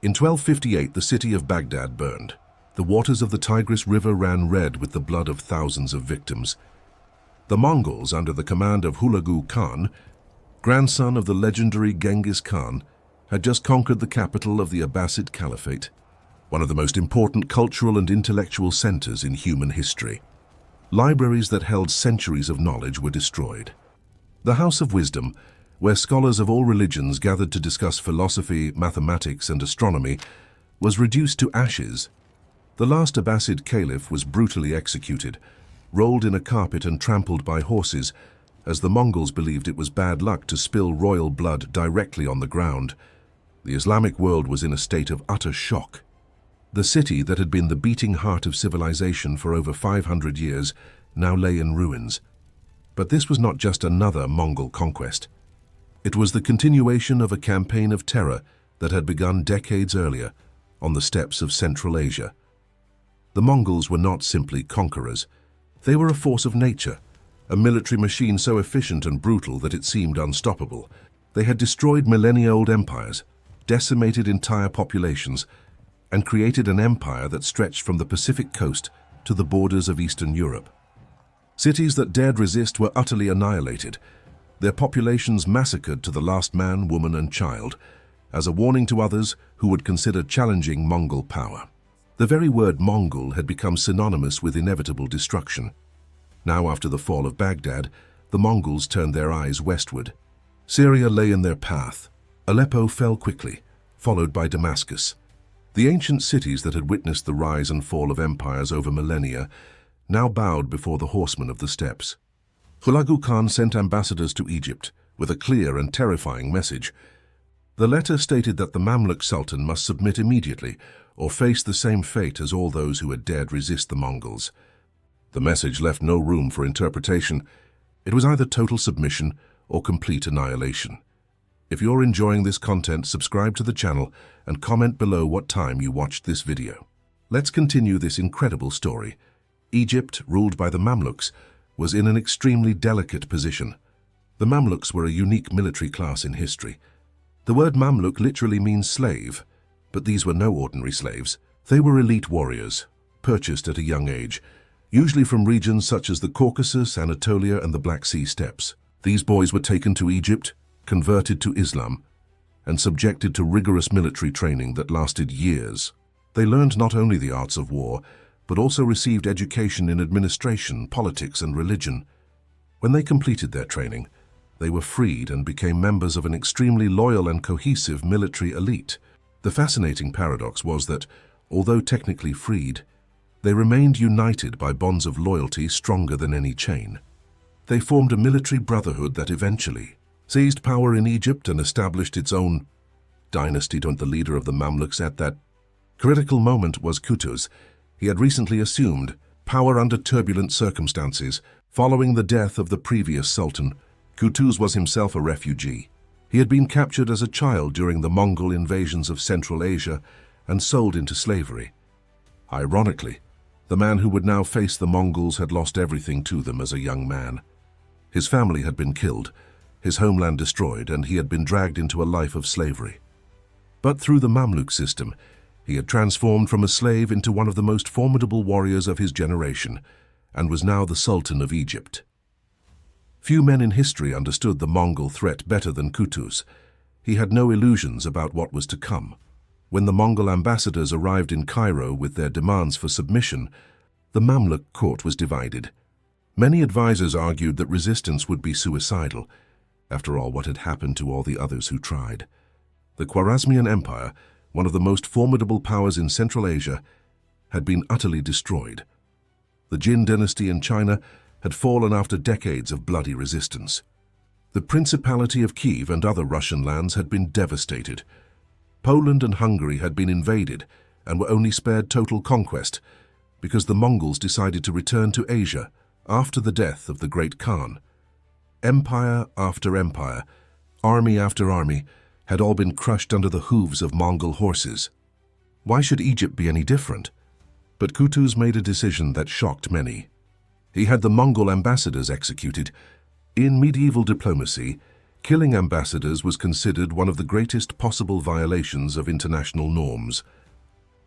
In 1258, the city of Baghdad burned. The waters of the Tigris River ran red with the blood of thousands of victims. The Mongols, under the command of Hulagu Khan, grandson of the legendary Genghis Khan, had just conquered the capital of the Abbasid Caliphate, one of the most important cultural and intellectual centers in human history. Libraries that held centuries of knowledge were destroyed. The House of Wisdom, where scholars of all religions gathered to discuss philosophy, mathematics, and astronomy, was reduced to ashes. The last Abbasid caliph was brutally executed, rolled in a carpet and trampled by horses, as the Mongols believed it was bad luck to spill royal blood directly on the ground. The Islamic world was in a state of utter shock. The city that had been the beating heart of civilization for over 500 years now lay in ruins. But this was not just another Mongol conquest. It was the continuation of a campaign of terror that had begun decades earlier on the steppes of Central Asia. The Mongols were not simply conquerors. They were a force of nature, a military machine so efficient and brutal that it seemed unstoppable. They had destroyed millennia-old empires, decimated entire populations, and created an empire that stretched from the Pacific coast to the borders of Eastern Europe. Cities that dared resist were utterly annihilated, their populations massacred to the last man, woman, and child, as a warning to others who would consider challenging Mongol power. The very word Mongol had become synonymous with inevitable destruction. Now, after the fall of Baghdad, the Mongols turned their eyes westward. Syria lay in their path. Aleppo fell quickly, followed by Damascus. The ancient cities that had witnessed the rise and fall of empires over millennia now bowed before the horsemen of the steppes. Hulagu Khan sent ambassadors to Egypt with a clear and terrifying message. The letter stated that the Mamluk Sultan must submit immediately or face the same fate as all those who had dared resist the Mongols. The message left no room for interpretation. It was either total submission or complete annihilation. If you're enjoying this content, subscribe to the channel and comment below what time you watched this video. Let's continue this incredible story. Egypt, ruled by the Mamluks, was in an extremely delicate position. The Mamluks were a unique military class in history. The word Mamluk literally means slave, but these were no ordinary slaves. They were elite warriors, purchased at a young age, usually from regions such as the Caucasus, Anatolia, and the Black Sea steppes. These boys were taken to Egypt, converted to Islam, and subjected to rigorous military training that lasted years. They learned not only the arts of war, but also received education in administration, politics, and religion. When they completed their training, they were freed and became members of an extremely loyal and cohesive military elite. The fascinating paradox was that, although technically freed, they remained united by bonds of loyalty stronger than any chain. They formed a military brotherhood that eventually seized power in Egypt and established its own dynasty. The leader of the Mamluks at that critical moment was Qutuz. He had recently assumed power under turbulent circumstances. Following the death of the previous sultan, Qutuz was himself a refugee. He had been captured as a child during the Mongol invasions of Central Asia and sold into slavery. Ironically, the man who would now face the Mongols had lost everything to them as a young man. His family had been killed, his homeland destroyed, and he had been dragged into a life of slavery. But through the Mamluk system, he had transformed from a slave into one of the most formidable warriors of his generation, and was now the Sultan of Egypt. Few men in history understood the Mongol threat better than Qutuz. He had no illusions about what was to come. When the Mongol ambassadors arrived in Cairo with their demands for submission, the Mamluk court was divided. Many advisors argued that resistance would be suicidal. After all, what had happened to all the others who tried? The Khwarezmian Empire, one of the most formidable powers in Central Asia, had been utterly destroyed. The Jin dynasty in China had fallen after decades of bloody resistance. The Principality of Kiev and other Russian lands had been devastated. Poland and Hungary had been invaded and were only spared total conquest because the Mongols decided to return to Asia after the death of the great Khan. Empire after empire, army after army, had all been crushed under the hooves of Mongol horses. Why should Egypt be any different? But Qutuz made a decision that shocked many. He had the Mongol ambassadors executed. In medieval diplomacy, Killing ambassadors was considered one of the greatest possible violations of international norms.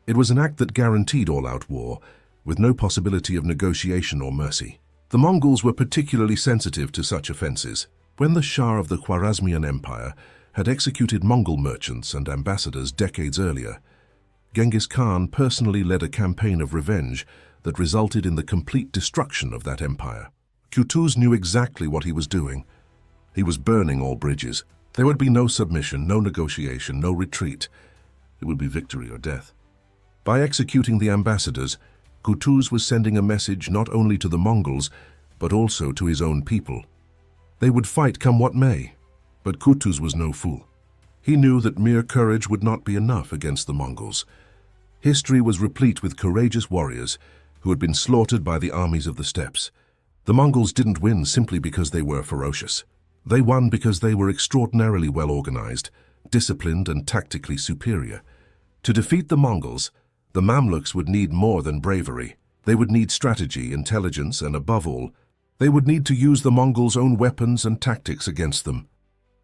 It was an act that guaranteed all-out war, with no possibility of negotiation or mercy. The Mongols were particularly sensitive to such offenses. When the Shah of the Khwarezmian Empire had executed Mongol merchants and ambassadors decades earlier, Genghis Khan personally led a campaign of revenge that resulted in the complete destruction of that empire. Qutuz knew exactly what he was doing. He was burning all bridges. There would be no submission, no negotiation, no retreat. It would be victory or death. By executing the ambassadors, Qutuz was sending a message not only to the Mongols, but also to his own people. They would fight come what may, but Qutuz was no fool. He knew that mere courage would not be enough against the Mongols. History was replete with courageous warriors who had been slaughtered by the armies of the steppes. The Mongols didn't win simply because they were ferocious. They won because they were extraordinarily well organized, disciplined, and tactically superior. To defeat the Mongols, the Mamluks would need more than bravery. They would need strategy, intelligence, and above all, they would need to use the Mongols' own weapons and tactics against them.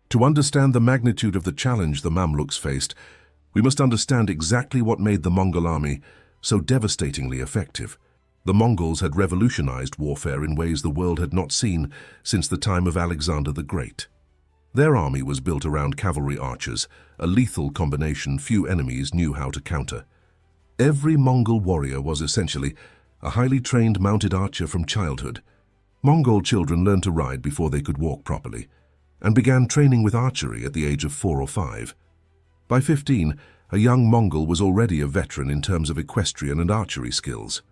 To understand the magnitude of the challenge the Mamluks faced, we must understand exactly what made the Mongol army so devastatingly effective. The Mongols had revolutionized warfare in ways the world had not seen since the time of Alexander the Great. Their army was built around cavalry archers, a lethal combination few enemies knew how to counter. Every Mongol warrior was essentially a highly trained mounted archer from childhood. Mongol children learned to ride before they could walk properly, and began training with archery at the age of 4 or 5. By 15, a young Mongol was already a veteran in terms of equestrian and archery skills.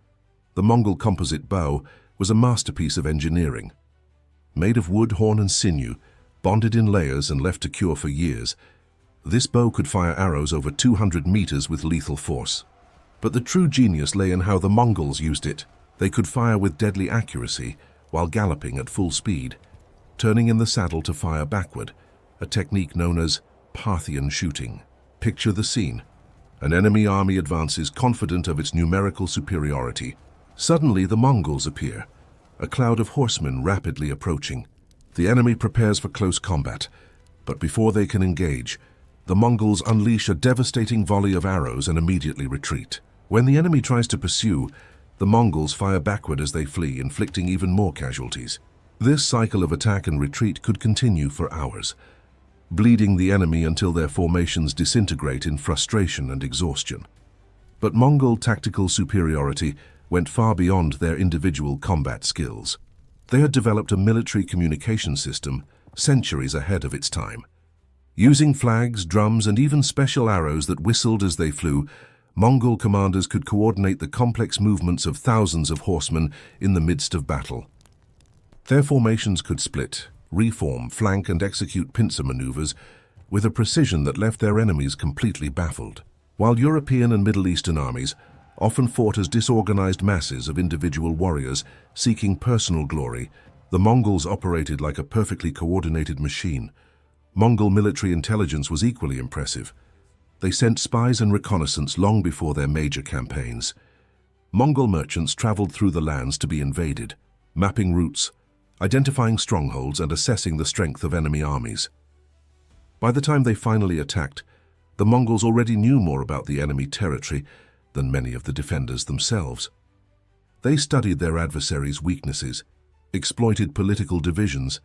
The Mongol composite bow was a masterpiece of engineering. Made of wood, horn, and sinew, bonded in layers and left to cure for years, this bow could fire arrows over 200 meters with lethal force. But the true genius lay in how the Mongols used it. They could fire with deadly accuracy while galloping at full speed, turning in the saddle to fire backward, a technique known as Parthian shooting. Picture the scene. An enemy army advances confident of its numerical superiority. Suddenly the Mongols appear, a cloud of horsemen rapidly approaching. The enemy prepares for close combat, but before they can engage, the Mongols unleash a devastating volley of arrows and immediately retreat. When the enemy tries to pursue, the Mongols fire backward as they flee, inflicting even more casualties. This cycle of attack and retreat could continue for hours, bleeding the enemy until their formations disintegrate in frustration and exhaustion. But Mongol tactical superiority went far beyond their individual combat skills. They had developed a military communication system centuries ahead of its time. Using flags, drums, and even special arrows that whistled as they flew, Mongol commanders could coordinate the complex movements of thousands of horsemen in the midst of battle. Their formations could split, reform, flank, and execute pincer maneuvers with a precision that left their enemies completely baffled. While European and Middle Eastern armies often fought as disorganized masses of individual warriors seeking personal glory, the Mongols operated like a perfectly coordinated machine. Mongol military intelligence was equally impressive. They sent spies and reconnaissance long before their major campaigns. Mongol merchants traveled through the lands to be invaded, mapping routes, identifying strongholds, and assessing the strength of enemy armies. By the time they finally attacked, the Mongols already knew more about the enemy territory than many of the defenders themselves. They studied their adversaries' weaknesses, exploited political divisions,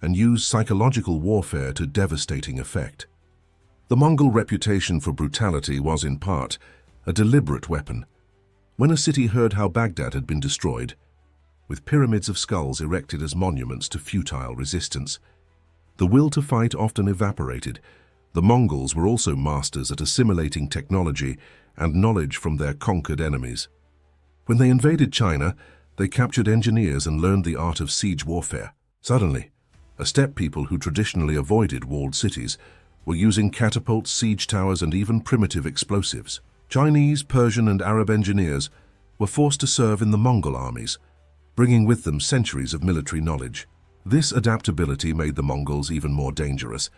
and used psychological warfare to devastating effect. The Mongol reputation for brutality was, in part, a deliberate weapon. When a city heard how Baghdad had been destroyed, with pyramids of skulls erected as monuments to futile resistance, the will to fight often evaporated. The Mongols were also masters at assimilating technology and knowledge from their conquered enemies. When they invaded China, they captured engineers and learned the art of siege warfare. Suddenly, a steppe people who traditionally avoided walled cities were using catapults, siege towers, and even primitive explosives. Chinese, Persian, and Arab engineers were forced to serve in the Mongol armies, bringing with them centuries of military knowledge. This adaptability made the Mongols even more dangerous.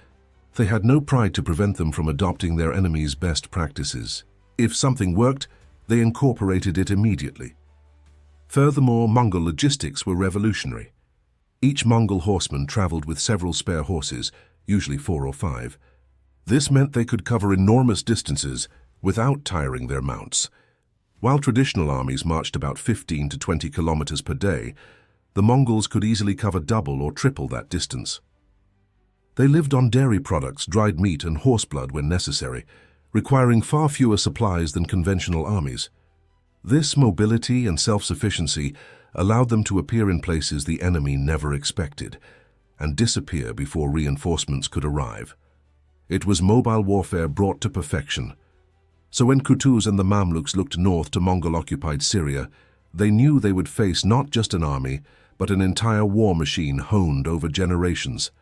They had no pride to prevent them from adopting their enemies' best practices. If something worked, they incorporated it immediately. Furthermore, Mongol logistics were revolutionary. Each Mongol horseman traveled with several spare horses, usually 4 or 5. This meant they could cover enormous distances without tiring their mounts. While traditional armies marched about 15 to 20 kilometers per day, the Mongols could easily cover double or triple that distance. They lived on dairy products, dried meat, and horse blood when necessary, requiring far fewer supplies than conventional armies. This mobility and self-sufficiency allowed them to appear in places the enemy never expected and disappear before reinforcements could arrive. It was mobile warfare brought to perfection. So when Qutuz and the Mamluks looked north to Mongol-occupied Syria, they knew they would face not just an army, but an entire war machine honed over generations.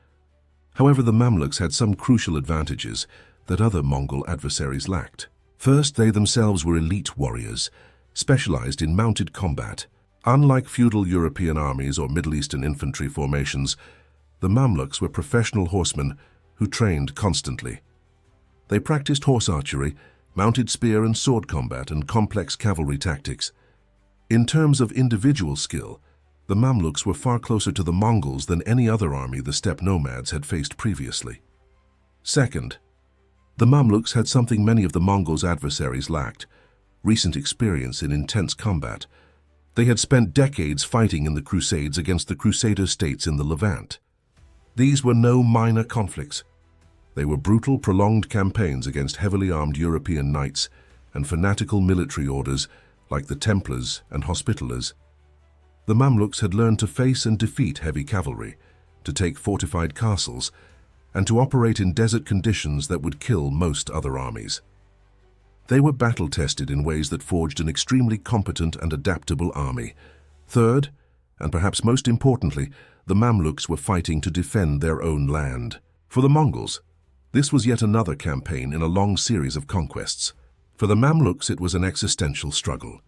However, the Mamluks had some crucial advantages that other Mongol adversaries lacked. First, they themselves were elite warriors, specialized in mounted combat. Unlike feudal European armies or Middle Eastern infantry formations, the Mamluks were professional horsemen who trained constantly. They practiced horse archery, mounted spear and sword combat, and complex cavalry tactics. In terms of individual skill, the Mamluks were far closer to the Mongols than any other army the steppe nomads had faced previously. Second, the Mamluks had something many of the Mongols' adversaries lacked: recent experience in intense combat. They had spent decades fighting in the Crusades against the Crusader states in the Levant. These were no minor conflicts. They were brutal, prolonged campaigns against heavily armed European knights and fanatical military orders like the Templars and Hospitallers. The Mamluks had learned to face and defeat heavy cavalry, to take fortified castles, and to operate in desert conditions that would kill most other armies. They were battle-tested in ways that forged an extremely competent and adaptable army. Third, and perhaps most importantly, the Mamluks were fighting to defend their own land. For the Mongols, this was yet another campaign in a long series of conquests. For the Mamluks, it was an existential struggle.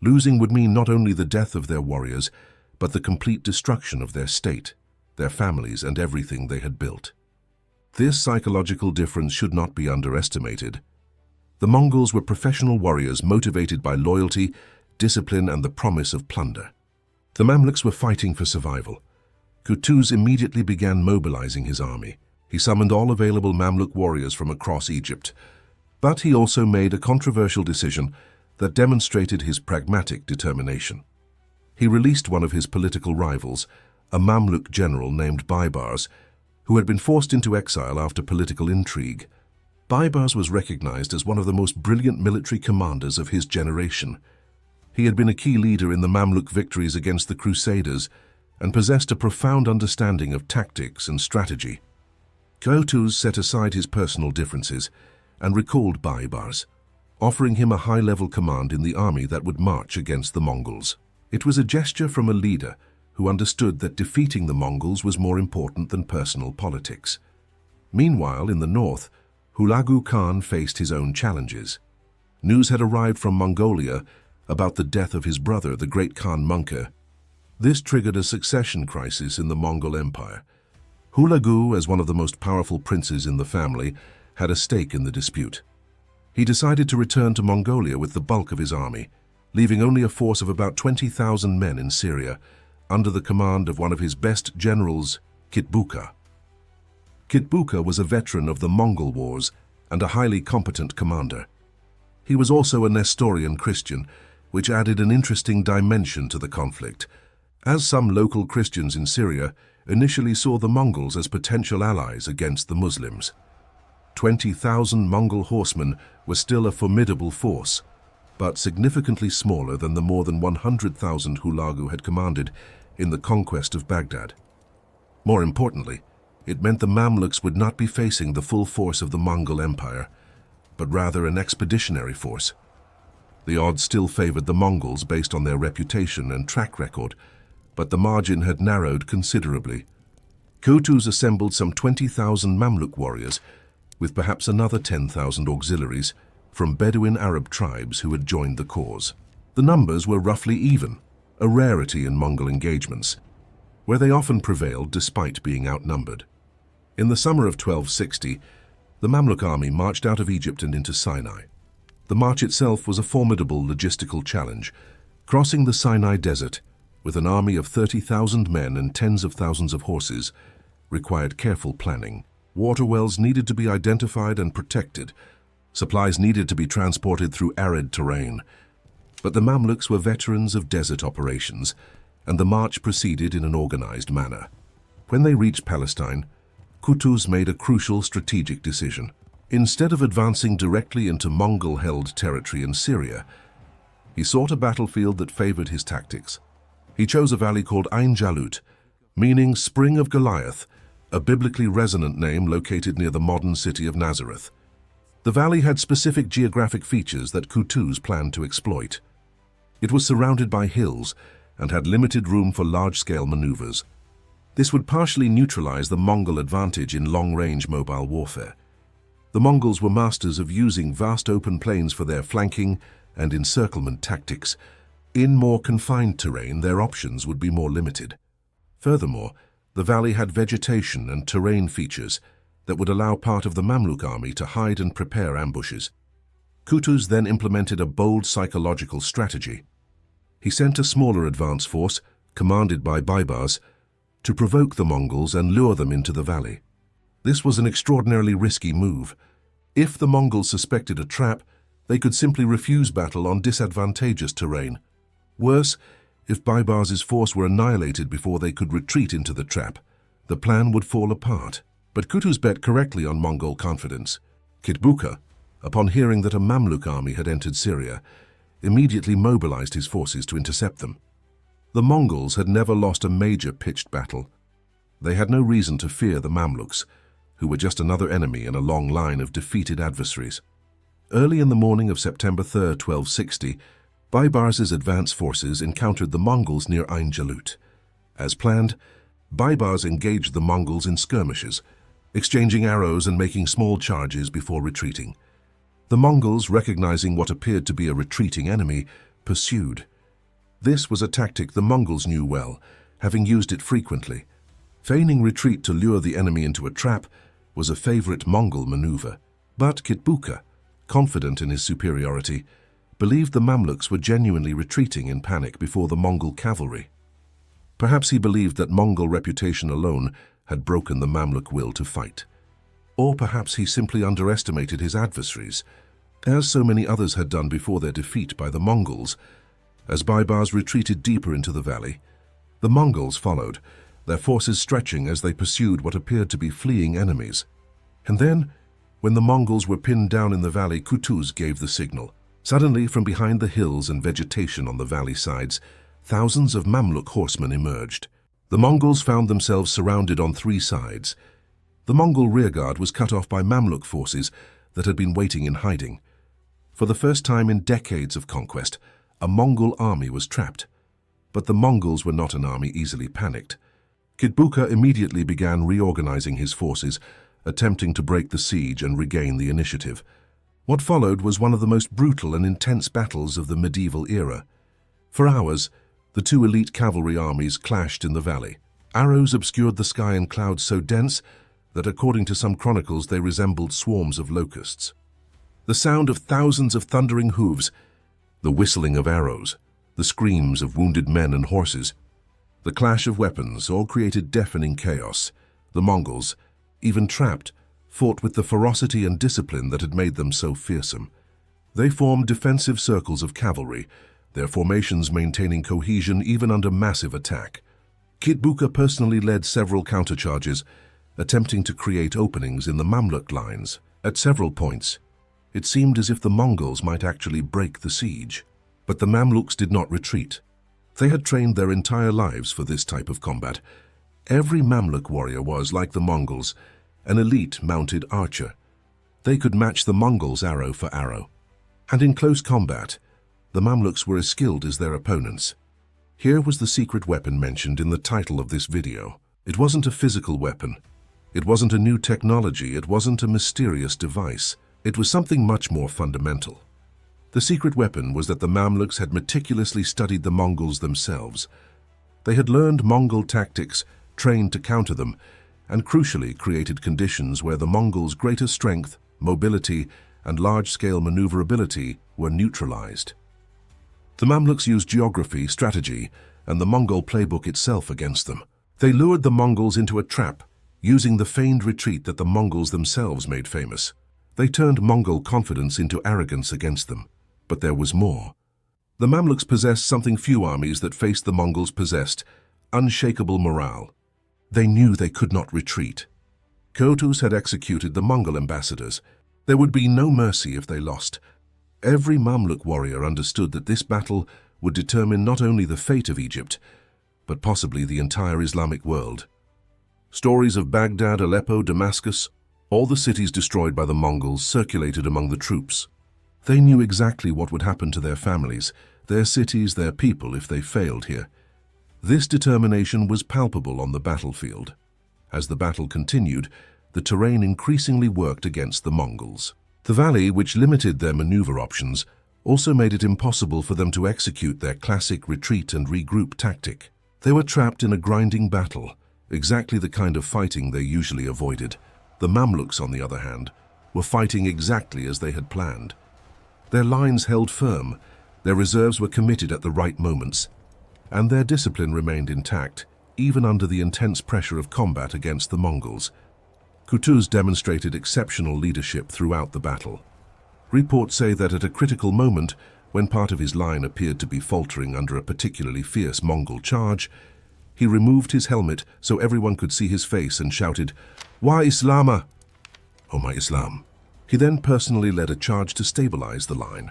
Losing would mean not only the death of their warriors, but the complete destruction of their state, their families, and everything they had built. This psychological difference should not be underestimated. The Mongols were professional warriors motivated by loyalty, discipline, and the promise of plunder. The Mamluks were fighting for survival. Qutuz immediately began mobilizing his army. He summoned all available Mamluk warriors from across Egypt. But he also made a controversial decision that demonstrated his pragmatic determination. He released one of his political rivals, a Mamluk general named Baibars, who had been forced into exile after political intrigue. Baibars was recognized as one of the most brilliant military commanders of his generation. He had been a key leader in the Mamluk victories against the Crusaders and possessed a profound understanding of tactics and strategy. Qutuz set aside his personal differences and recalled Baibars, offering him a high-level command in the army that would march against the Mongols. It was a gesture from a leader who understood that defeating the Mongols was more important than personal politics. Meanwhile, in the north, Hulagu Khan faced his own challenges. News had arrived from Mongolia about the death of his brother, the great Khan Munka. This triggered a succession crisis in the Mongol Empire. Hulagu, as one of the most powerful princes in the family, had a stake in the dispute. He decided to return to Mongolia with the bulk of his army, leaving only a force of about 20,000 men in Syria, under the command of one of his best generals, Kitbuka. Kitbuka was a veteran of the Mongol Wars and a highly competent commander. He was also a Nestorian Christian, which added an interesting dimension to the conflict, as some local Christians in Syria initially saw the Mongols as potential allies against the Muslims. 20,000 Mongol horsemen were still a formidable force, but significantly smaller than the more than 100,000 Hulagu had commanded in the conquest of Baghdad. More importantly, it meant the Mamluks would not be facing the full force of the Mongol Empire, but rather an expeditionary force. The odds still favored the Mongols based on their reputation and track record, but the margin had narrowed considerably. Qutuz assembled some 20,000 Mamluk warriors, with perhaps another 10,000 auxiliaries from Bedouin Arab tribes who had joined the cause. The numbers were roughly even, a rarity in Mongol engagements, where they often prevailed despite being outnumbered. In the summer of 1260, the Mamluk army marched out of Egypt and into Sinai. The march itself was a formidable logistical challenge. Crossing the Sinai Desert with an army of 30,000 men and tens of thousands of horses required careful planning. Water wells needed to be identified and protected. Supplies needed to be transported through arid terrain. But the Mamluks were veterans of desert operations, and the march proceeded in an organized manner. When they reached Palestine, Qutuz made a crucial strategic decision. Instead of advancing directly into Mongol-held territory in Syria, he sought a battlefield that favored his tactics. He chose a valley called ʿAin Jalut, meaning Spring of Goliath, a biblically resonant name located near the modern city of Nazareth. The valley had specific geographic features that Qutuz planned to exploit. It was surrounded by hills and had limited room for large-scale maneuvers. This would partially neutralize the Mongol advantage in long-range mobile warfare. The Mongols were masters of using vast open plains for their flanking and encirclement tactics. In more confined terrain, their options would be more limited. Furthermore, the valley had vegetation and terrain features that would allow part of the Mamluk army to hide and prepare ambushes. Qutuz then implemented a bold psychological strategy. He sent a smaller advance force, commanded by Baibars, to provoke the Mongols and lure them into the valley. This was an extraordinarily risky move. If the Mongols suspected a trap, they could simply refuse battle on disadvantageous terrain. Worse, if Baibars' force were annihilated before they could retreat into the trap, the plan would fall apart. But Qutuz bet correctly on Mongol confidence. Kitbuka, upon hearing that a Mamluk army had entered Syria, immediately mobilized his forces to intercept them. The Mongols had never lost a major pitched battle. They had no reason to fear the Mamluks, who were just another enemy in a long line of defeated adversaries. Early in the morning of September 3, 1260, Baibars' advance forces encountered the Mongols near ʿAin Jalut. As planned, Baibars engaged the Mongols in skirmishes, exchanging arrows and making small charges before retreating. The Mongols, recognizing what appeared to be a retreating enemy, pursued. This was a tactic the Mongols knew well, having used it frequently. Feigning retreat to lure the enemy into a trap was a favorite Mongol maneuver. But Kitbuka, confident in his superiority, believed the Mamluks were genuinely retreating in panic before the Mongol cavalry. Perhaps he believed that Mongol reputation alone had broken the Mamluk will to fight. Or perhaps he simply underestimated his adversaries, as so many others had done before their defeat by the Mongols. As Baibars retreated deeper into the valley, the Mongols followed, their forces stretching as they pursued what appeared to be fleeing enemies. And then, when the Mongols were pinned down in the valley, Qutuz gave the signal. Suddenly, from behind the hills and vegetation on the valley sides, thousands of Mamluk horsemen emerged. The Mongols found themselves surrounded on three sides. The Mongol rearguard was cut off by Mamluk forces that had been waiting in hiding. For the first time in decades of conquest, a Mongol army was trapped. But the Mongols were not an army easily panicked. Kitbuka immediately began reorganizing his forces, attempting to break the siege and regain the initiative. What followed was one of the most brutal and intense battles of the medieval era. For hours, the two elite cavalry armies clashed in the valley. Arrows obscured the sky in clouds so dense that, according to some chronicles, they resembled swarms of locusts. The sound of thousands of thundering hooves, the whistling of arrows, the screams of wounded men and horses, the clash of weapons all created deafening chaos. The Mongols, even trapped, fought with the ferocity and discipline that had made them so fearsome. They formed defensive circles of cavalry, their formations maintaining cohesion even under massive attack. Kitbuka personally led several countercharges, attempting to create openings in the Mamluk lines. At several points, it seemed as if the Mongols might actually break the siege. But the Mamluks did not retreat. They had trained their entire lives for this type of combat. Every Mamluk warrior was, like the Mongols, an elite mounted archer. They could match the Mongols arrow for arrow. And in close combat, the Mamluks were as skilled as their opponents. Here was the secret weapon mentioned in the title of this video. It wasn't a physical weapon. It wasn't a new technology. It wasn't a mysterious device. It was something much more fundamental. The secret weapon was that the Mamluks had meticulously studied the Mongols themselves. They had learned Mongol tactics, trained to counter them, and crucially created conditions where the Mongols' greater strength, mobility, and large-scale maneuverability were neutralized. The Mamluks used geography, strategy, and the Mongol playbook itself against them. They lured the Mongols into a trap, using the feigned retreat that the Mongols themselves made famous. They turned Mongol confidence into arrogance against them. But there was more. The Mamluks possessed something few armies that faced the Mongols possessed: unshakable morale. They knew they could not retreat. Qutuz had executed the Mongol ambassadors. There would be no mercy if they lost. Every Mamluk warrior understood that this battle would determine not only the fate of Egypt, but possibly the entire Islamic world. Stories of Baghdad, Aleppo, Damascus, all the cities destroyed by the Mongols, circulated among the troops. They knew exactly what would happen to their families, their cities, their people if they failed here. This determination was palpable on the battlefield. As the battle continued, the terrain increasingly worked against the Mongols. The valley, which limited their maneuver options, also made it impossible for them to execute their classic retreat and regroup tactic. They were trapped in a grinding battle, exactly the kind of fighting they usually avoided. The Mamluks, on the other hand, were fighting exactly as they had planned. Their lines held firm, their reserves were committed at the right moments, and their discipline remained intact, even under the intense pressure of combat against the Mongols. Qutuz demonstrated exceptional leadership throughout the battle. Reports say that at a critical moment, when part of his line appeared to be faltering under a particularly fierce Mongol charge, he removed his helmet so everyone could see his face and shouted, "Wa Islama!" "Oh, my Islam." He then personally led a charge to stabilize the line.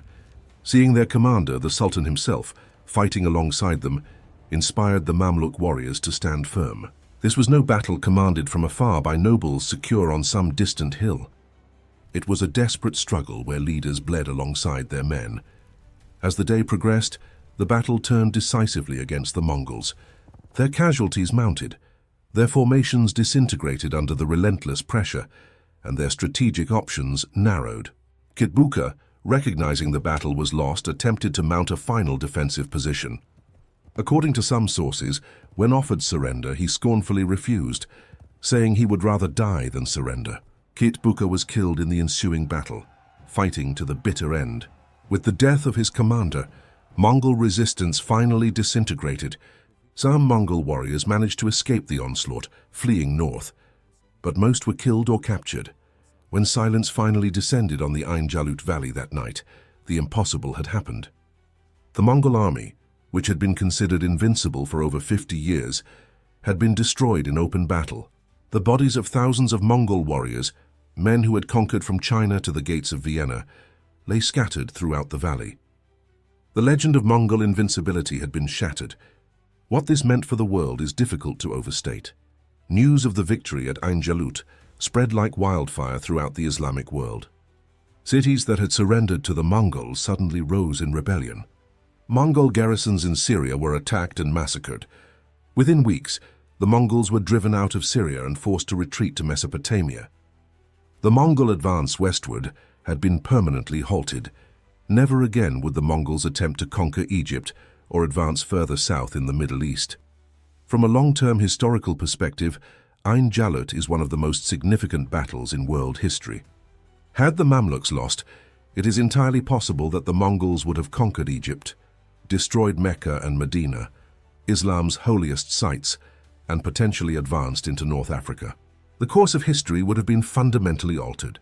Seeing their commander, the Sultan himself, fighting alongside them, inspired the Mamluk warriors to stand firm. This was no battle commanded from afar by nobles secure on some distant hill. It was a desperate struggle where leaders bled alongside their men. As the day progressed, the battle turned decisively against the Mongols. Their casualties mounted, their formations disintegrated under the relentless pressure, and their strategic options narrowed. Kitbuka, recognizing the battle was lost, attempted to mount a final defensive position. According to some sources, when offered surrender, he scornfully refused, saying he would rather die than surrender. Kitbuka was killed in the ensuing battle, fighting to the bitter end. With the death of his commander, Mongol resistance finally disintegrated. Some Mongol warriors managed to escape the onslaught, fleeing north, but most were killed or captured. When silence finally descended on the ʿAin Jalut valley that night, the impossible had happened. The Mongol army, which had been considered invincible for over 50 years, had been destroyed in open battle. The bodies of thousands of Mongol warriors, men who had conquered from China to the gates of Vienna, lay scattered throughout the valley. The legend of Mongol invincibility had been shattered. What this meant for the world is difficult to overstate. News of the victory at ʿAin Jalut spread like wildfire throughout the Islamic world. Cities that had surrendered to the Mongols suddenly rose in rebellion. Mongol garrisons in Syria were attacked and massacred. Within weeks, the Mongols were driven out of Syria and forced to retreat to Mesopotamia. The Mongol advance westward had been permanently halted. Never again would the Mongols attempt to conquer Egypt or advance further south in the Middle East. From a long-term historical perspective, ʿAin Jalut is one of the most significant battles in world history. Had the Mamluks lost, it is entirely possible that the Mongols would have conquered Egypt, destroyed Mecca and Medina, Islam's holiest sites, and potentially advanced into North Africa. The course of history would have been fundamentally altered.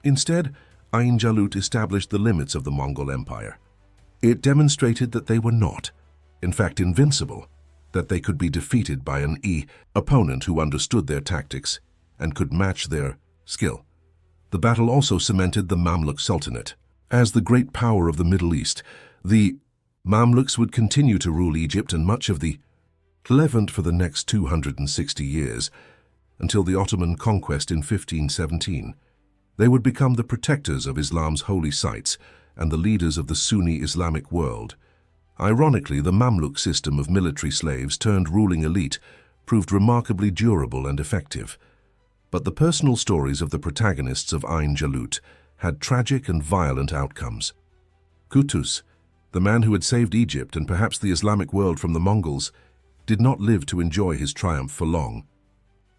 Instead, ʿAin Jalut established the limits of the Mongol Empire. It demonstrated that they were not, in fact, invincible, that they could be defeated by an opponent who understood their tactics and could match their skill. The battle also cemented the Mamluk Sultanate. As the great power of the Middle East, the Mamluks would continue to rule Egypt and much of the Levant for the next 260 years, until the Ottoman conquest in 1517. They would become the protectors of Islam's holy sites and the leaders of the Sunni Islamic world. Ironically, the Mamluk system of military slaves turned ruling elite proved remarkably durable and effective. But the personal stories of the protagonists of ʿAin Jalut had tragic and violent outcomes. Qutuz, the man who had saved Egypt and perhaps the Islamic world from the Mongols, did not live to enjoy his triumph for long.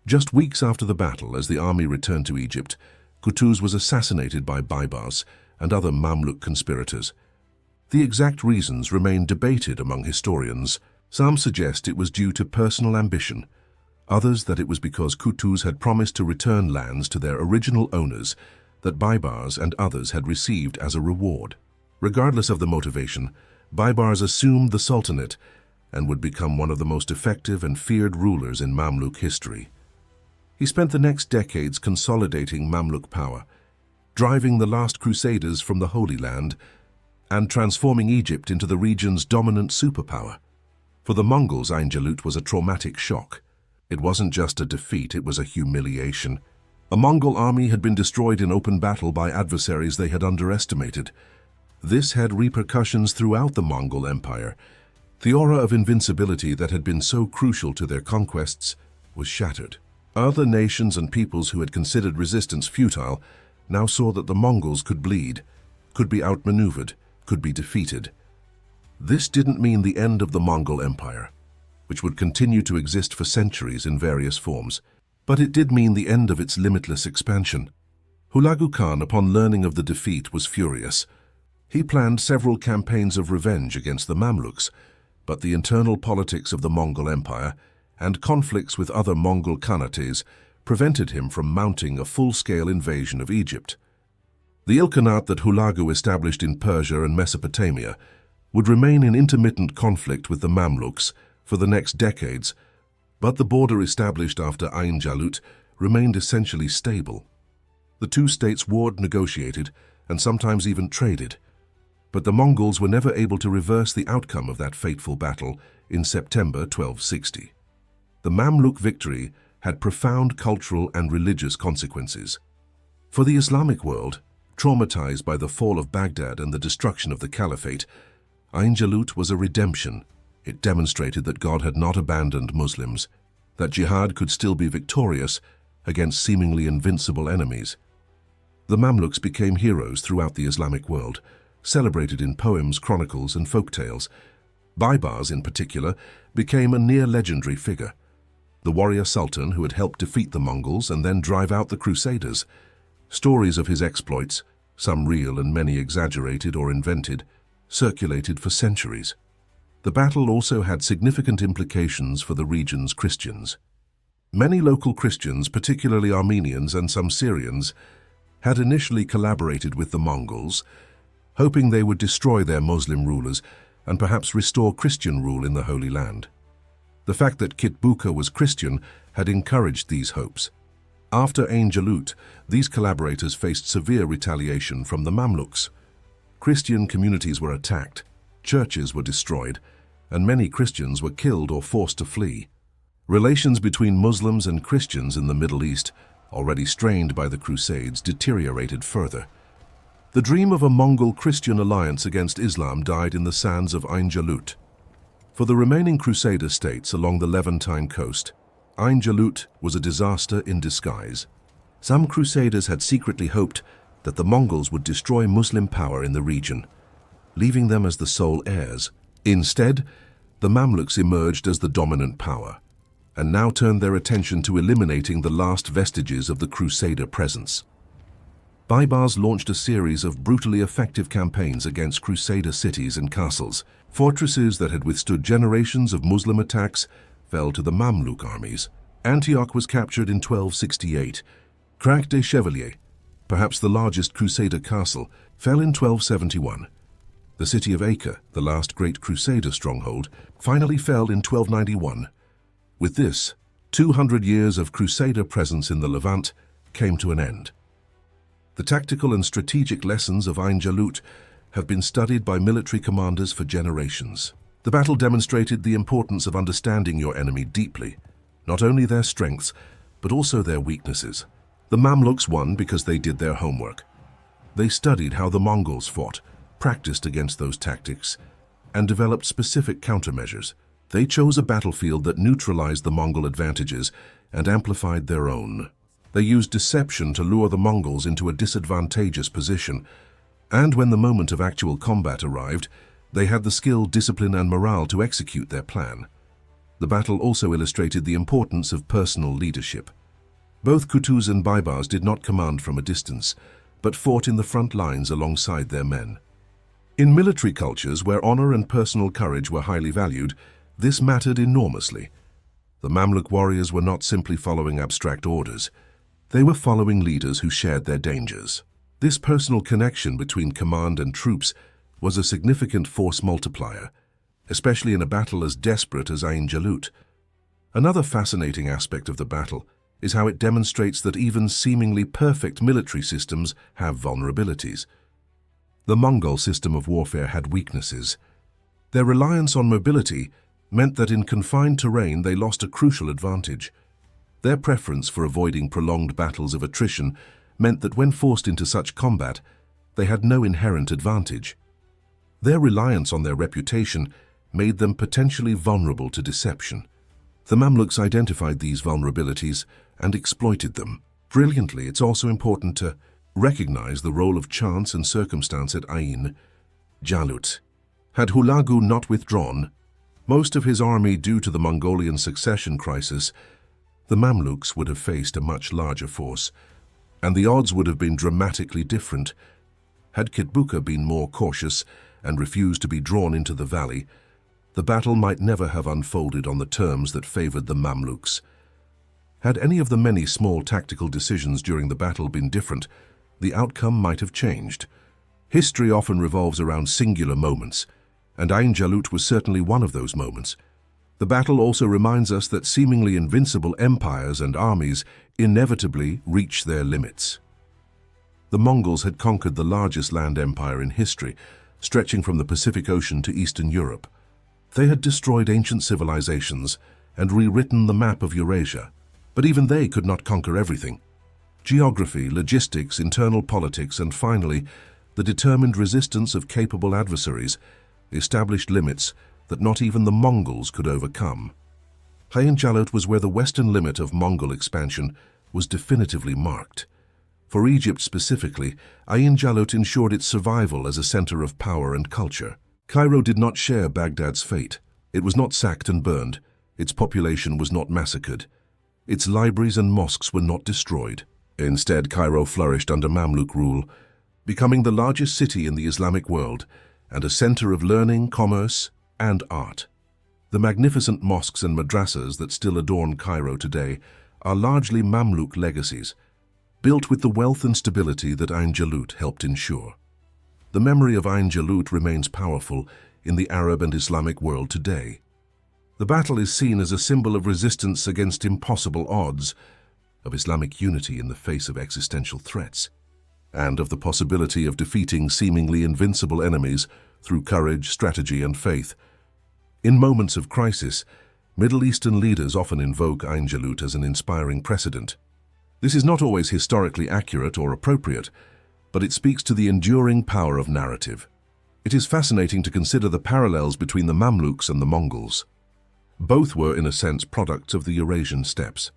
Just weeks after the battle, as the army returned to Egypt, Qutuz was assassinated by Baibars and other Mamluk conspirators. The exact reasons remain debated among historians. Some suggest it was due to personal ambition. others that it was because Qutuz had promised to return lands to their original owners that Baibars and others had received as a reward. Regardless of the motivation, Baibars assumed the Sultanate and would become one of the most effective and feared rulers in Mamluk history. He spent the next decades consolidating Mamluk power, driving the last crusaders from the Holy Land and transforming Egypt into the region's dominant superpower. For the Mongols, ʿAin Jalut was a traumatic shock. It wasn't just a defeat, it was a humiliation. A Mongol army had been destroyed in open battle by adversaries they had underestimated. This had repercussions throughout the Mongol Empire. The aura of invincibility that had been so crucial to their conquests was shattered. Other nations and peoples who had considered resistance futile now saw that the Mongols could bleed, could be outmaneuvered, could be defeated. This didn't mean the end of the Mongol Empire, which would continue to exist for centuries in various forms, but it did mean the end of its limitless expansion. Hulagu Khan, upon learning of the defeat, was furious. He planned several campaigns of revenge against the Mamluks, but the internal politics of the Mongol Empire and conflicts with other Mongol Khanates prevented him from mounting a full-scale invasion of Egypt. The Ilkhanate that Hulagu established in Persia and Mesopotamia would remain in intermittent conflict with the Mamluks for the next decades, but the border established after ʿAin Jalut remained essentially stable. The two states warred, negotiated, and sometimes even traded, but the Mongols were never able to reverse the outcome of that fateful battle in September 1260. The Mamluk victory had profound cultural and religious consequences. For the Islamic world, traumatized by the fall of Baghdad and the destruction of the Caliphate, ʿAin Jalut was a redemption. It demonstrated that God had not abandoned Muslims, that jihad could still be victorious against seemingly invincible enemies. The Mamluks became heroes throughout the Islamic world, celebrated in poems, chronicles, and folk tales. Baibars, in particular, became a near-legendary figure. The warrior sultan who had helped defeat the Mongols and then drive out the Crusaders. Stories of his exploits, some real and many exaggerated or invented, circulated for centuries. The battle also had significant implications for the region's Christians. Many local Christians, particularly Armenians and some Syrians, had initially collaborated with the Mongols, hoping they would destroy their Muslim rulers and perhaps restore Christian rule in the Holy Land. The fact that Kitbuka was Christian had encouraged these hopes. After ʿAin Jalut, these collaborators faced severe retaliation from the Mamluks. Christian communities were attacked, churches were destroyed, and many Christians were killed or forced to flee. Relations between Muslims and Christians in the Middle East, already strained by the Crusades, deteriorated further. The dream of a Mongol-Christian alliance against Islam died in the sands of ʿAin Jalut. For the remaining Crusader states along the Levantine coast, ʿAin Jalut was a disaster in disguise. Some Crusaders had secretly hoped that the Mongols would destroy Muslim power in the region, leaving them as the sole heirs. Instead, the Mamluks emerged as the dominant power, and now turned their attention to eliminating the last vestiges of the Crusader presence. Baibars launched a series of brutally effective campaigns against Crusader cities and castles. Fortresses that had withstood generations of Muslim attacks fell to the Mamluk armies. Antioch was captured in 1268. Crac des Chevaliers, perhaps the largest Crusader castle, fell in 1271. The city of Acre, the last great Crusader stronghold, finally fell in 1291. With this, 200 years of Crusader presence in the Levant came to an end. The tactical and strategic lessons of ʿAin Jalut have been studied by military commanders for generations. The battle demonstrated the importance of understanding your enemy deeply, not only their strengths, but also their weaknesses. The Mamluks won because they did their homework. They studied how the Mongols fought, practiced against those tactics, and developed specific countermeasures. They chose a battlefield that neutralized the Mongol advantages and amplified their own. They used deception to lure the Mongols into a disadvantageous position, and when the moment of actual combat arrived, they had the skill, discipline, and morale to execute their plan. The battle also illustrated the importance of personal leadership. Both Qutuz and Baibars did not command from a distance, but fought in the front lines alongside their men. In military cultures where honor and personal courage were highly valued, this mattered enormously. The Mamluk warriors were not simply following abstract orders. They were following leaders who shared their dangers. This personal connection between command and troops was a significant force multiplier, especially in a battle as desperate as ʿAin Jalut. Another fascinating aspect of the battle is how it demonstrates that even seemingly perfect military systems have vulnerabilities. The Mongol system of warfare had weaknesses. Their reliance on mobility meant that in confined terrain they lost a crucial advantage. Their preference for avoiding prolonged battles of attrition meant that when forced into such combat, they had no inherent advantage. Their reliance on their reputation made them potentially vulnerable to deception. The Mamluks identified these vulnerabilities and exploited them. Brilliantly, it's also important to recognize the role of chance and circumstance at ʿAin Jalut. Had Hulagu not withdrawn most of his army due to the Mongolian succession crisis, the Mamluks would have faced a much larger force, and the odds would have been dramatically different. Had Kitbuka been more cautious and refused to be drawn into the valley, the battle might never have unfolded on the terms that favored the Mamluks. Had any of the many small tactical decisions during the battle been different, the outcome might have changed. History often revolves around singular moments, and ʿAin Jalut was certainly one of those moments. The battle also reminds us that seemingly invincible empires and armies inevitably reach their limits. The Mongols had conquered the largest land empire in history, stretching from the Pacific Ocean to Eastern Europe. They had destroyed ancient civilizations and rewritten the map of Eurasia, but even they could not conquer everything. Geography, logistics, internal politics, and finally, the determined resistance of capable adversaries established limits that not even the Mongols could overcome. ʿAin Jalut was where the western limit of Mongol expansion was definitively marked. For Egypt specifically, ʿAin Jalut ensured its survival as a center of power and culture. Cairo did not share Baghdad's fate. It was not sacked and burned. Its population was not massacred. Its libraries and mosques were not destroyed. Instead, Cairo flourished under Mamluk rule, becoming the largest city in the Islamic world and a center of learning, commerce, and art. The magnificent mosques and madrasas that still adorn Cairo today are largely Mamluk legacies, built with the wealth and stability that ʿAin Jalut helped ensure. The memory of ʿAin Jalut remains powerful in the Arab and Islamic world today. The battle is seen as a symbol of resistance against impossible odds, of Islamic unity in the face of existential threats, and of the possibility of defeating seemingly invincible enemies through courage, strategy, and faith. In moments of crisis, Middle Eastern leaders often invoke ʿAin Jalut as an inspiring precedent. This is not always historically accurate or appropriate, but it speaks to the enduring power of narrative. It is fascinating to consider the parallels between the Mamluks and the Mongols. Both were, in a sense, products of the Eurasian steppes.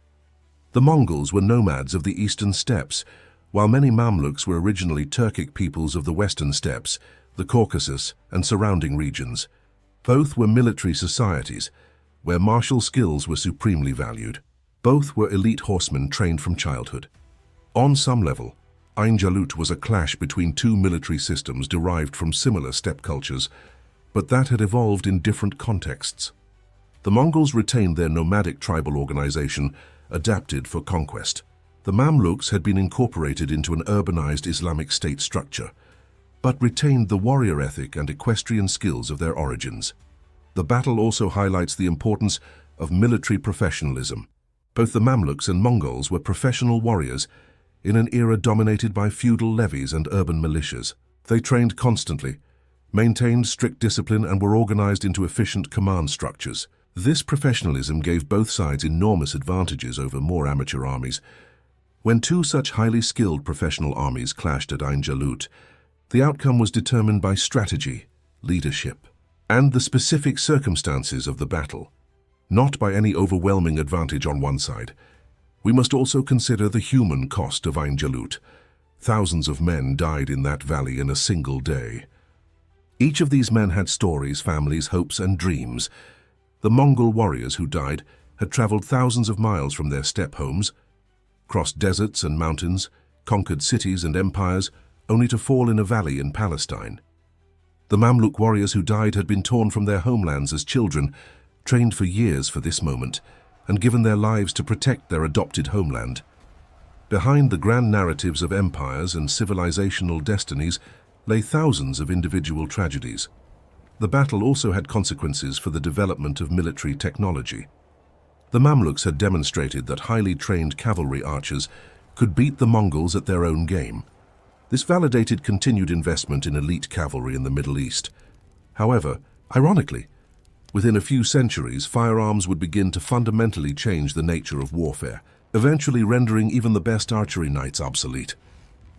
The Mongols were nomads of the eastern steppes, while many Mamluks were originally Turkic peoples of the western steppes, the Caucasus, and surrounding regions. Both were military societies, where martial skills were supremely valued. Both were elite horsemen trained from childhood. On some level, ʿAin Jalut was a clash between two military systems derived from similar steppe cultures, but that had evolved in different contexts. The Mongols retained their nomadic tribal organization, adapted for conquest. The Mamluks had been incorporated into an urbanized Islamic state structure, but retained the warrior ethic and equestrian skills of their origins. The battle also highlights the importance of military professionalism. Both the Mamluks and Mongols were professional warriors in an era dominated by feudal levies and urban militias. They trained constantly, maintained strict discipline, and were organized into efficient command structures. This professionalism gave both sides enormous advantages over more amateur armies. When two such highly skilled professional armies clashed at ʿAin Jalut, the outcome was determined by strategy, leadership, and the specific circumstances of the battle, not by any overwhelming advantage on one side. We must also consider the human cost of ʿAin Jalut. Thousands of men died in that valley in a single day. Each of these men had stories, families, hopes, and dreams. The Mongol warriors who died had traveled thousands of miles from their steppe homes, crossed deserts and mountains, conquered cities and empires, only to fall in a valley in Palestine. The Mamluk warriors who died had been torn from their homelands as children, trained for years for this moment. and given their lives to protect their adopted homeland. Behind the grand narratives of empires and civilizational destinies lay thousands of individual tragedies. The battle also had consequences for the development of military technology. The Mamluks had demonstrated that highly trained cavalry archers could beat the Mongols at their own game. This validated continued investment in elite cavalry in the Middle East. However, ironically, within a few centuries, firearms would begin to fundamentally change the nature of warfare, eventually rendering even the best archery knights obsolete.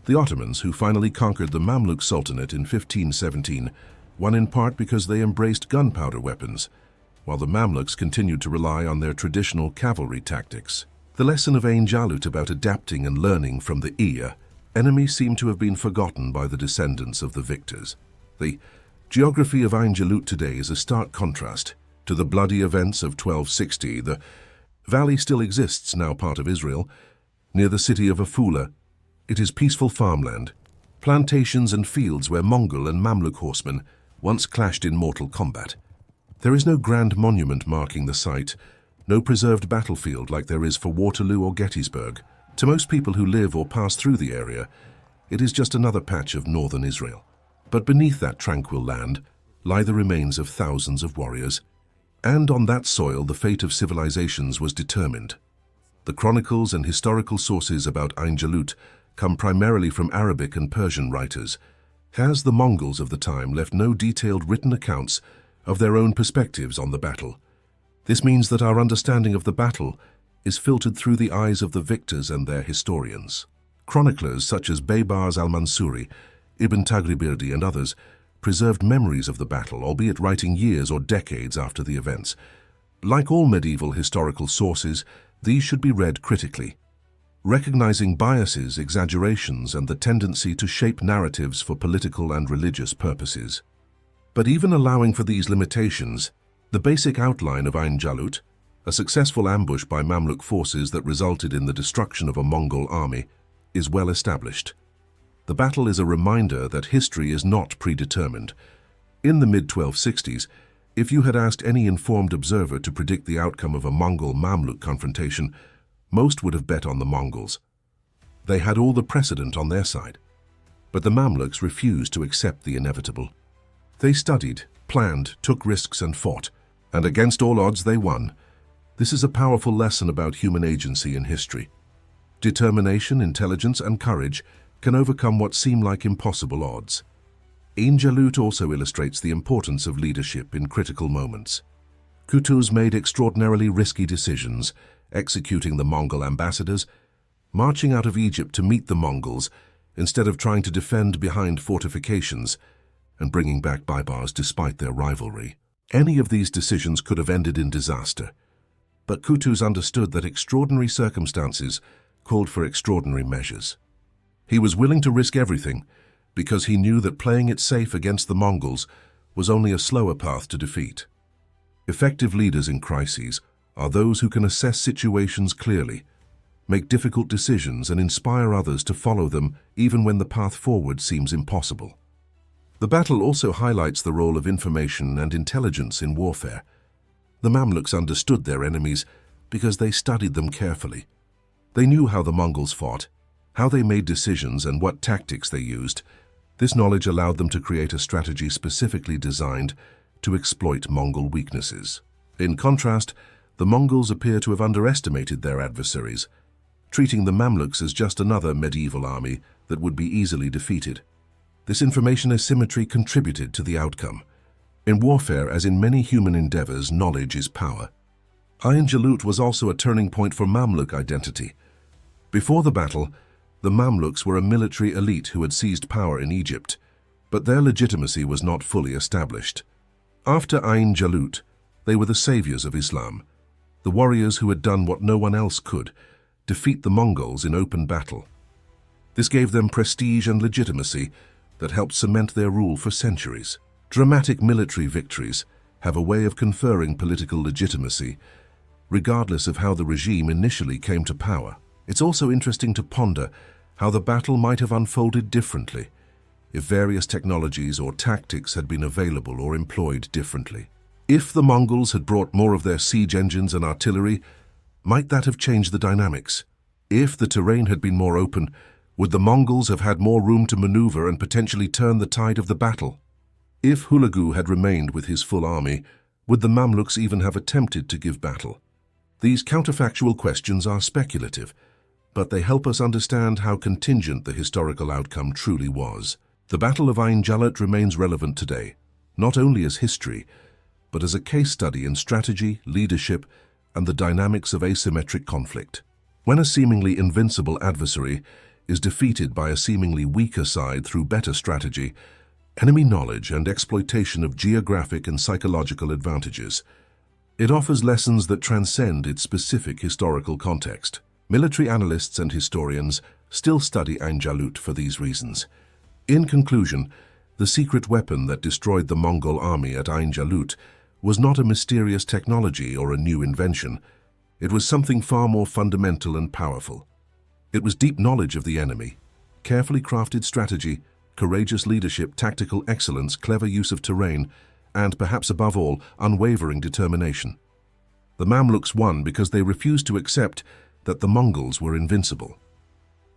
The Ottomans, who finally conquered the Mamluk Sultanate in 1517, won in part because they embraced gunpowder weapons, while the Mamluks continued to rely on their traditional cavalry tactics. The lesson of ʿAin Jalut about adapting and learning from the enemies seem to have been forgotten by the descendants of the victors. The geography of ʿAin Jalut today is a stark contrast to the bloody events of 1260. The valley still exists, now part of Israel, near the city of Afula. It is peaceful farmland, plantations and fields where Mongol and Mamluk horsemen once clashed in mortal combat. There is no grand monument marking the site, no preserved battlefield like there is for Waterloo or Gettysburg. To most people who live or pass through the area, it is just another patch of northern Israel. But beneath that tranquil land lie the remains of thousands of warriors, and on that soil the fate of civilizations was determined. The chronicles and historical sources about ʿAin Jalut come primarily from Arabic and Persian writers, as the Mongols of the time left no detailed written accounts of their own perspectives on the battle. This means that our understanding of the battle is filtered through the eyes of the victors and their historians. Chroniclers such as Baybars al-Mansuri, Ibn Taghribirdi and others preserved memories of the battle, albeit writing years or decades after the events. Like all medieval historical sources, these should be read critically, recognizing biases, exaggerations, and the tendency to shape narratives for political and religious purposes. But even allowing for these limitations, the basic outline of ʿAin Jalut, a successful ambush by Mamluk forces that resulted in the destruction of a Mongol army, is well established. The battle is a reminder that history is not predetermined. In the mid-1260s, if you had asked any informed observer to predict the outcome of a Mongol-Mamluk confrontation, most would have bet on the Mongols. They had all the precedent on their side. But the Mamluks refused to accept the inevitable. They studied, planned, took risks and fought, and against all odds they won. This is a powerful lesson about human agency in history. Determination, intelligence, and courage can overcome what seem like impossible odds. ʿAin Jalut also illustrates the importance of leadership in critical moments. Qutuz made extraordinarily risky decisions, executing the Mongol ambassadors, marching out of Egypt to meet the Mongols instead of trying to defend behind fortifications, and bringing back Baybars despite their rivalry. Any of these decisions could have ended in disaster, but Qutuz understood that extraordinary circumstances called for extraordinary measures. He was willing to risk everything because he knew that playing it safe against the Mongols was only a slower path to defeat. Effective leaders in crises are those who can assess situations clearly, make difficult decisions, and inspire others to follow them even when the path forward seems impossible. The battle also highlights the role of information and intelligence in warfare. The Mamluks understood their enemies because they studied them carefully. They knew how the Mongols fought, how they made decisions, and what tactics they used. This knowledge allowed them to create a strategy specifically designed to exploit Mongol weaknesses. In contrast, the Mongols appear to have underestimated their adversaries, treating the Mamluks as just another medieval army that would be easily defeated. This information asymmetry contributed to the outcome. In warfare, as in many human endeavors, knowledge is power. ʿAin Jalut was also a turning point for Mamluk identity. Before the battle, the Mamluks were a military elite who had seized power in Egypt, but their legitimacy was not fully established. After ʿAin Jalut, they were the saviors of Islam, the warriors who had done what no one else could, defeat the Mongols in open battle. This gave them prestige and legitimacy that helped cement their rule for centuries. Dramatic military victories have a way of conferring political legitimacy, regardless of how the regime initially came to power. It's also interesting to ponder how the battle might have unfolded differently if various technologies or tactics had been available or employed differently. If the Mongols had brought more of their siege engines and artillery, Might that have changed the dynamics? If the terrain had been more open, would the Mongols have had more room to maneuver and potentially turn the tide of the battle? If Hulagu had remained with his full army, would the Mamluks even have attempted to give battle? These counterfactual questions are speculative, but they help us understand how contingent the historical outcome truly was. The Battle of Ḥain Jalut remains relevant today, not only as history, but as a case study in strategy, leadership, and the dynamics of asymmetric conflict. When a seemingly invincible adversary is defeated by a seemingly weaker side through better strategy, enemy knowledge, and exploitation of geographic and psychological advantages, it offers lessons that transcend its specific historical context. Military analysts and historians still study Ḥain Jalut for these reasons. In conclusion, the secret weapon that destroyed the Mongol army at Ḥain Jalut was not a mysterious technology or a new invention. It was something far more fundamental and powerful. It was deep knowledge of the enemy, carefully crafted strategy, courageous leadership, tactical excellence, clever use of terrain, and, perhaps above all, unwavering determination. The Mamluks won because they refused to accept that the Mongols were invincible.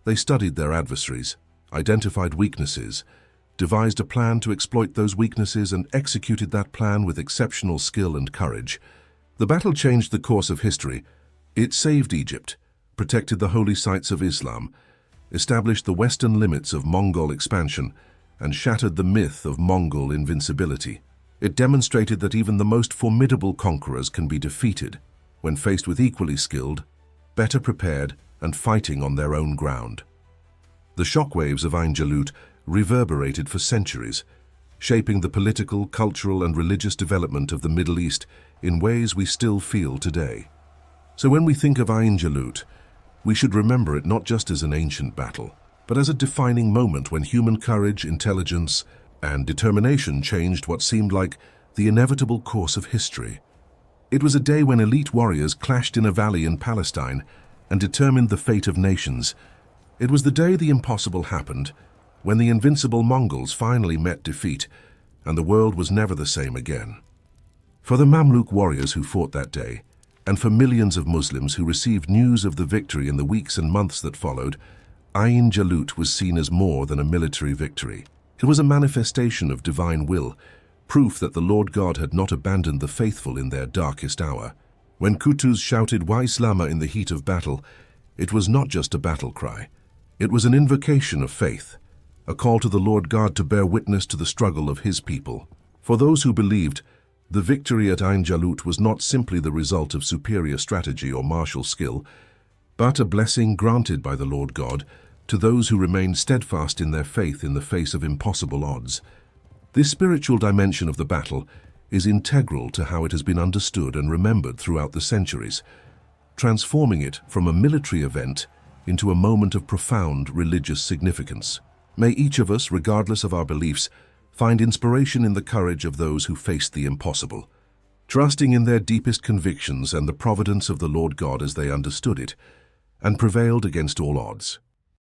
They studied their adversaries, identified weaknesses, devised a plan to exploit those weaknesses, and executed that plan with exceptional skill and courage. The battle changed the course of history. It saved Egypt, protected the holy sites of Islam, established the western limits of Mongol expansion, and shattered the myth of Mongol invincibility. It demonstrated that even the most formidable conquerors can be defeated when faced with equally skilled, better prepared, and fighting on their own ground. The shockwaves of Ḥain Jalut reverberated for centuries, shaping the political, cultural, and religious development of the Middle East in ways we still feel today. So when we think of Ḥain Jalut, we should remember it not just as an ancient battle, but as a defining moment when human courage, intelligence, and determination changed what seemed like the inevitable course of history. It was a day when elite warriors clashed in a valley in Palestine and determined the fate of nations. It was the day the impossible happened, when the invincible Mongols finally met defeat, and the world was never the same again. For the Mamluk warriors who fought that day, and for millions of Muslims who received news of the victory in the weeks and months that followed, Ḥain Jalut was seen as more than a military victory. It was a manifestation of divine will, proof that the Lord God had not abandoned the faithful in their darkest hour. When Qutuz shouted Wa Islama in the heat of battle, it was not just a battle cry. It was an invocation of faith, a call to the Lord God to bear witness to the struggle of his people. For those who believed, the victory at Ḥain Jalut was not simply the result of superior strategy or martial skill, but a blessing granted by the Lord God to those who remained steadfast in their faith in the face of impossible odds. This spiritual dimension of the battle is integral to how it has been understood and remembered throughout the centuries, transforming it from a military event into a moment of profound religious significance. May each of us, regardless of our beliefs, find inspiration in the courage of those who faced the impossible, trusting in their deepest convictions and the providence of the Lord God as they understood it, and prevailed against all odds.